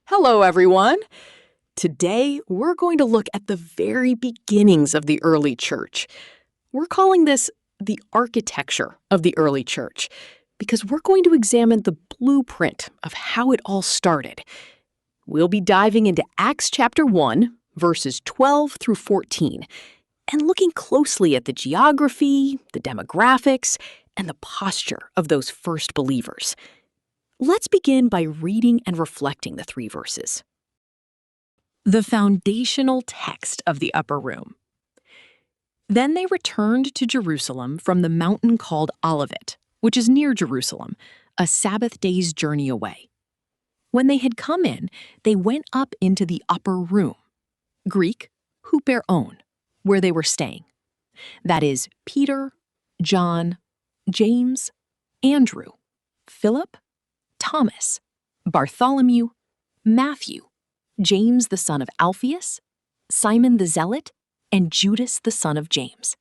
Hello, everyone. Today, we're going to look at the very beginnings of the early church. We're calling this the architecture of the early church because we're going to examine the blueprint of how it all started. We'll be diving into Acts chapter 1, verses 12 through 14, and looking closely at the geography, the demographics, and the posture of those first believers. Let's begin by reading and reflecting the 3 verses. The foundational text of the upper room. Then they returned to Jerusalem from the mountain called Olivet, which is near Jerusalem, a Sabbath day's journey away. When they had come in, they went up into the upper room, Greek, huperon, where they were staying. That is, Peter, John, James, Andrew, Philip, Thomas, Bartholomew, Matthew, James the son of Alphaeus, Simon the Zealot, and Judas the son of James.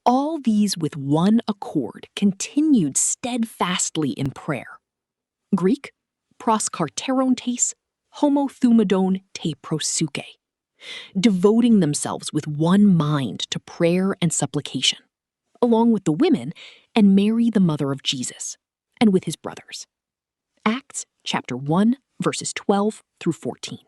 All these with one accord continued steadfastly in prayer. Greek, proskarterontes, homothumadon te prosuke, devoting themselves with one mind to prayer and supplication, along with the women and Mary the mother of Jesus, and with his brothers. Acts chapter 1, verses 12 through 14.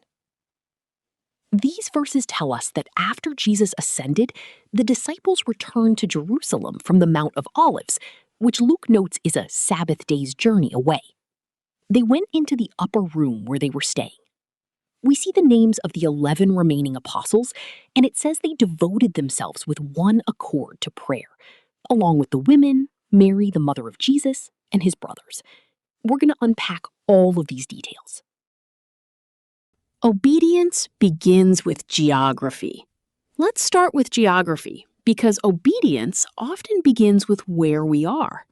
These verses tell us that after Jesus ascended, the disciples returned to Jerusalem from the Mount of Olives, which Luke notes is a Sabbath day's journey away. They went into the upper room where they were staying. We see the names of the 11 remaining apostles, and it says they devoted themselves with one accord to prayer, along with the women, Mary the mother of Jesus, and his brothers. We're going to unpack all of these details. Obedience begins with geography. Let's start with geography, because obedience often begins with where we are.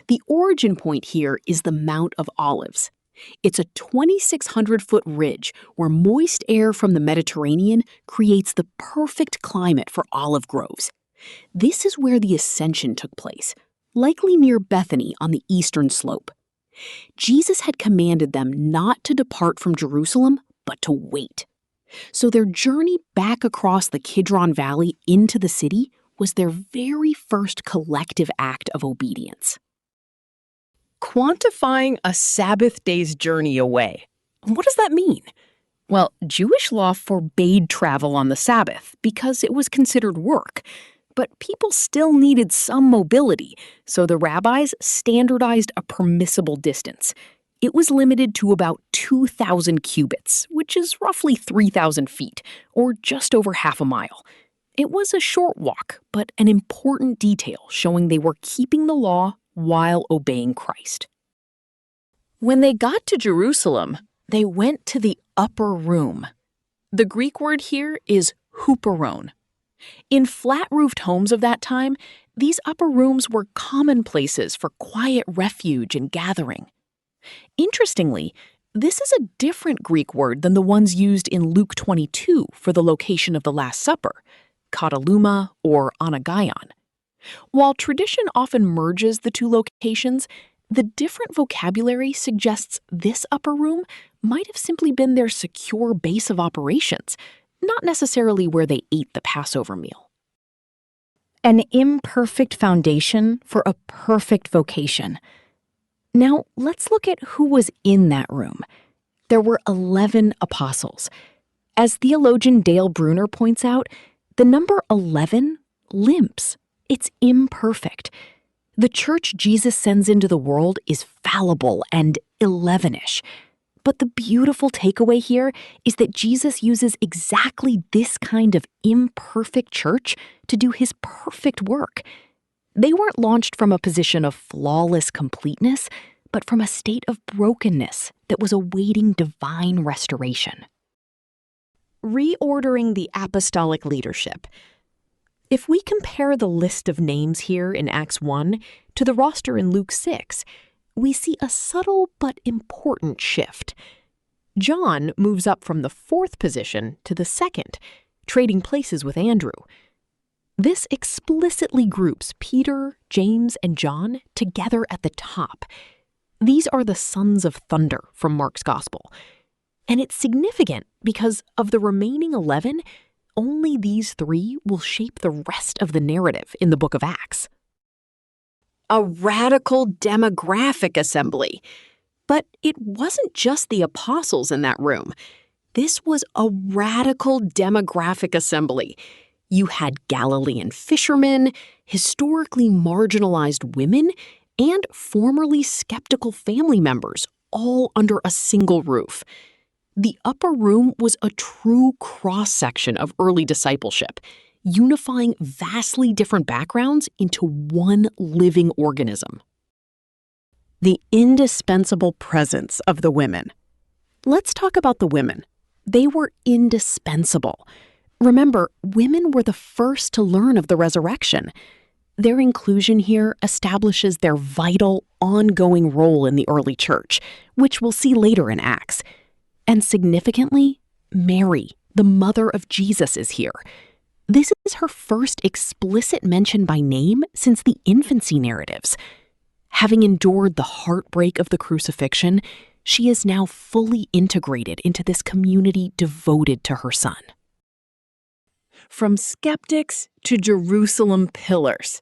The origin point here is the Mount of Olives. It's a 2,600-foot ridge where moist air from the Mediterranean creates the perfect climate for olive groves. This is where the ascension took place, likely near Bethany on the eastern slope. Jesus had commanded them not to depart from Jerusalem, but to wait. So their journey back across the Kidron Valley into the city was their very first collective act of obedience. Quantifying a Sabbath day's journey away. What does that mean? Well, Jewish law forbade travel on the Sabbath because it was considered work. But people still needed some mobility, so the rabbis standardized a permissible distance. It was limited to about 2,000 cubits, which is roughly 3,000 feet, or just over half a mile. It was a short walk, but an important detail showing they were keeping the law while obeying Christ. When they got to Jerusalem, they went to the upper room. The Greek word here is huperon. In flat-roofed homes of that time, these upper rooms were common places for quiet refuge and gathering. Interestingly, this is a different Greek word than the ones used in Luke 22 for the location of the Last Supper, kataluma or anagaion. While tradition often merges the two locations, the different vocabulary suggests this upper room might have simply been their secure base of operations, not necessarily where they ate the Passover meal. An imperfect foundation for a perfect vocation. Now, let's look at who was in that room. There were 11 apostles. As theologian Dale Bruner points out, the number 11 limps. It's imperfect. The church Jesus sends into the world is fallible and 11-ish. But the beautiful takeaway here is that Jesus uses exactly this kind of imperfect church to do his perfect work. They weren't launched from a position of flawless completeness, but from a state of brokenness that was awaiting divine restoration. Reordering the apostolic leadership. If we compare the list of names here in Acts 1 to the roster in Luke 6, we see a subtle but important shift. John moves up from the 4th position to the 2nd, trading places with Andrew. This explicitly groups Peter, James, and John together at the top. These are the sons of thunder from Mark's Gospel. And it's significant because of the remaining 11, only these 3 will shape the rest of the narrative in the book of Acts. A radical demographic assembly. But it wasn't just the apostles in that room. This was a radical demographic assembly. You had Galilean fishermen, historically marginalized women, and formerly skeptical family members, all under a single roof. The upper room was a true cross-section of early discipleship, unifying vastly different backgrounds into one living organism. The indispensable presence of the women. Let's talk about the women. They were indispensable. Remember, women were the first to learn of the resurrection. Their inclusion here establishes their vital, ongoing role in the early church, which we'll see later in Acts. And significantly, Mary, the mother of Jesus, is here. This is her first explicit mention by name since the infancy narratives. Having endured the heartbreak of the crucifixion, she is now fully integrated into this community devoted to her son. From skeptics to Jerusalem pillars.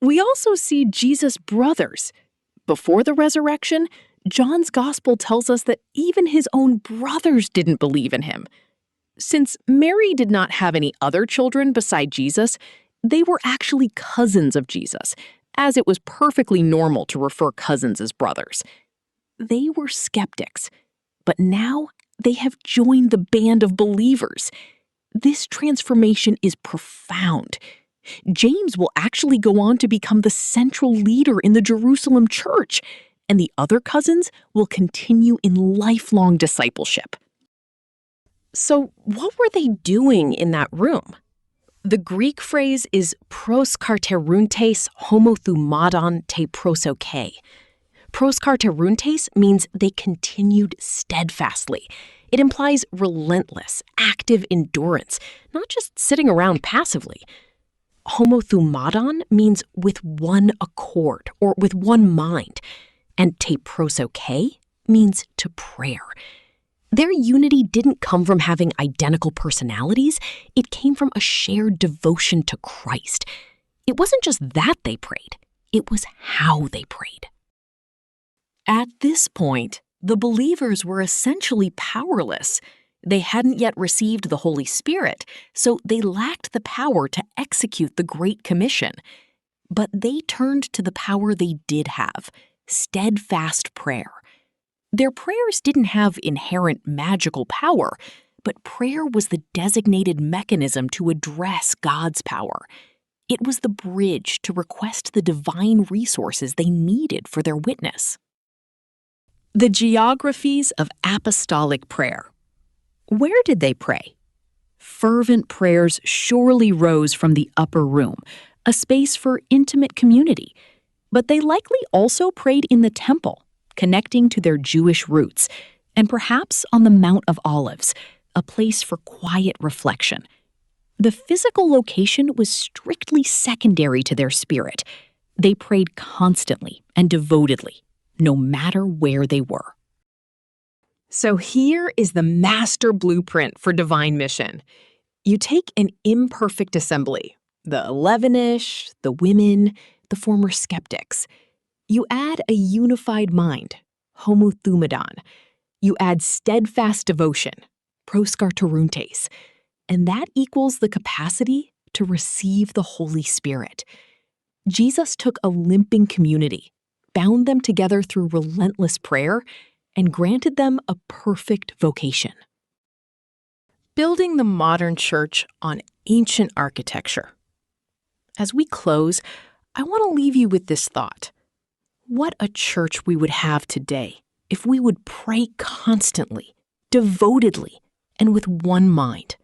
We also see Jesus' brothers. Before the resurrection, John's gospel tells us that even his own brothers didn't believe in him. Since Mary did not have any other children beside Jesus, they were actually cousins of Jesus, as it was perfectly normal to refer cousins as brothers. They were skeptics, but now they have joined the band of believers. This transformation is profound. James will actually go on to become the central leader in the Jerusalem church, and the other cousins will continue in lifelong discipleship. So, what were they doing in that room? The Greek phrase is proskarteruntes homothumadon te prosoke. Proskarteruntes means they continued steadfastly. It implies relentless, active endurance, not just sitting around passively. Homothumadon means with one accord or with one mind, and te prosoke means to prayer. Their unity didn't come from having identical personalities, it came from a shared devotion to Christ. It wasn't just that they prayed, it was how they prayed. At this point, the believers were essentially powerless. They hadn't yet received the Holy Spirit, so they lacked the power to execute the Great Commission. But they turned to the power they did have, steadfast prayer. Their prayers didn't have inherent magical power, but prayer was the designated mechanism to address God's power. It was the bridge to request the divine resources they needed for their witness. The geographies of apostolic prayer. Where did they pray? Fervent prayers surely rose from the upper room, a space for intimate community. But they likely also prayed in the temple, connecting to their Jewish roots, and perhaps on the Mount of Olives, a place for quiet reflection. The physical location was strictly secondary to their spirit. They prayed constantly and devotedly, no matter where they were. So here is the master blueprint for divine mission. You take an imperfect assembly, the 11-ish, the women, the former skeptics. You add a unified mind, homothumadon. You add steadfast devotion, proskarteruntes. And that equals the capacity to receive the Holy Spirit. Jesus took a limping community, bound them together through relentless prayer, and granted them a perfect vocation. Building the modern church on ancient architecture. As we close, I want to leave you with this thought. What a church we would have today if we would pray constantly, devotedly, and with one mind.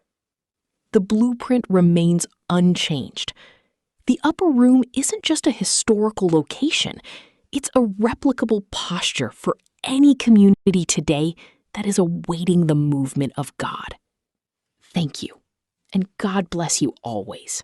The blueprint remains unchanged. The upper room isn't just a historical location, it's a replicable posture for any community today that is awaiting the movement of God. Thank you, and God bless you always.